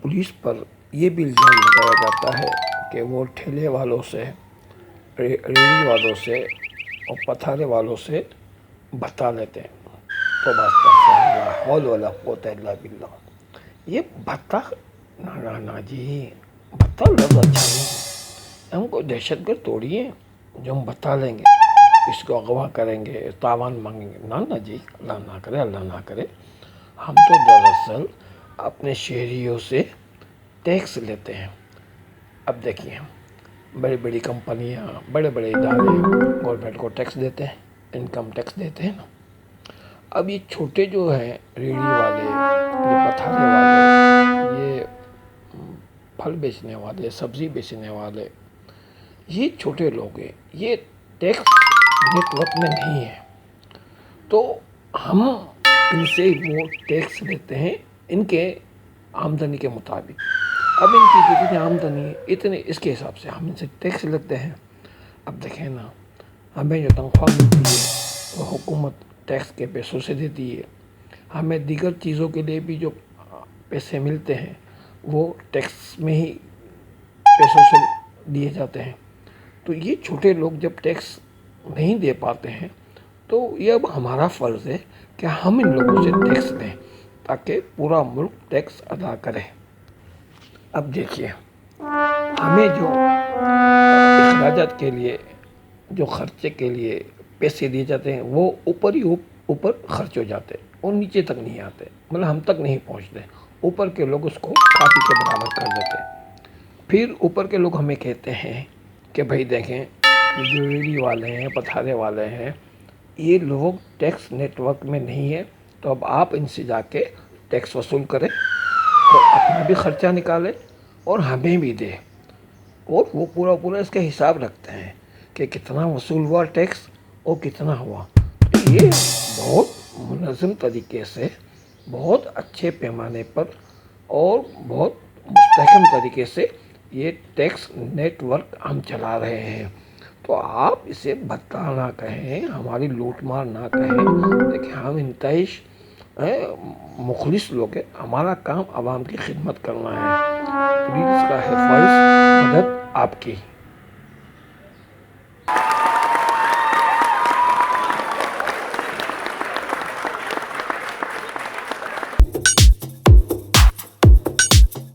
Police پر یہ بھی الزام لگایا جاتا ہے کہ وہ ٹھیلے والوں سے، ریڑھی والوں سے اور پتھارے والوں سے بھتہ لیتے ہیں۔ تو لا حول ولا قوت الا باللہ، یہ بھتہ نہ جی، بھتہ لفظ اچھا نہیں ہے۔ ہم کو دہشت گرد توڑی ہے جو ہم بھتہ لیں گے، اس کو اغوا کریں گے، تاوان مانگیں گے، نہ جی، اللہ نہ کرے، اللہ نہ کرے۔ ہم تو دراصل اپنے شہریوں سے ٹیکس لیتے ہیں۔ اب دیکھیے، بڑی بڑی کمپنیاں، بڑے بڑے ادارے گورنمنٹ کو ٹیکس دیتے ہیں، انکم ٹیکس دیتے ہیں نا۔ اب یہ چھوٹے جو ہیں، ریڑھی والے، یہ پتھارے والے، یہ پھل بیچنے والے، سبزی بیچنے والے، یہ چھوٹے لوگ ہیں، یہ ٹیکس نیٹ ورک میں نہیں ہے، تو ہم ان سے وہ ٹیکس لیتے ہیں ان کے آمدنی کے مطابق۔ اب ان کی جتنی آمدنی ہے اتنے، اس کے حساب سے ہم ان سے ٹیکس لیتے ہیں۔ اب دیکھیں نا، ہمیں جو تنخواہ ملتی ہے وہ حکومت ٹیکس کے پیسوں سے دیتی ہے، ہمیں دیگر چیزوں کے لیے بھی جو پیسے ملتے ہیں وہ ٹیکس میں ہی پیسوں سے دیے جاتے ہیں۔ تو یہ چھوٹے لوگ جب ٹیکس نہیں دے پاتے ہیں تو یہ اب ہمارا فرض ہے کہ ہم ان لوگوں سے ٹیکس لیں تاکہ پورا ملک ٹیکس ادا کرے۔ اب دیکھیے، ہمیں جو اخراجات کے لیے، جو خرچے کے لیے پیسے دیے جاتے ہیں وہ اوپر ہی اوپر خرچ ہو جاتے ہیں اور نیچے تک نہیں آتے، مطلب ہم تک نہیں پہنچتے۔ اوپر کے لوگ اس کو کھاتی کے برابر کر دیتے ہیں۔ پھر اوپر کے لوگ ہمیں کہتے ہیں کہ بھائی دیکھیں، جو ریڑھی والے ہیں، پتھارے والے ہیں، یہ لوگ ٹیکس نیٹ ورک میں نہیں ہے، تو اب آپ ان سے جا کے ٹیکس وصول کریں اور اپنا بھی خرچہ نکالیں اور ہمیں بھی دیں، اور وہ پورا اس کا حساب رکھتے ہیں کہ کتنا وصول ہوا ٹیکس اور کتنا ہوا۔ یہ بہت منظم طریقے سے، بہت اچھے پیمانے پر اور بہت مستحکم طریقے سے یہ ٹیکس نیٹ ورک ہم چلا رہے ہیں۔ تو آپ اسے بھتہ نہ کہیں، ہماری لوٹ مار نہ کہیں۔ دیکھیں، ہم انتہائی مخلص لوگ ہیں، ہمارا کام عوام کی خدمت کرنا ہے۔ پولیس کا ہے فرض، مدد آپ کی۔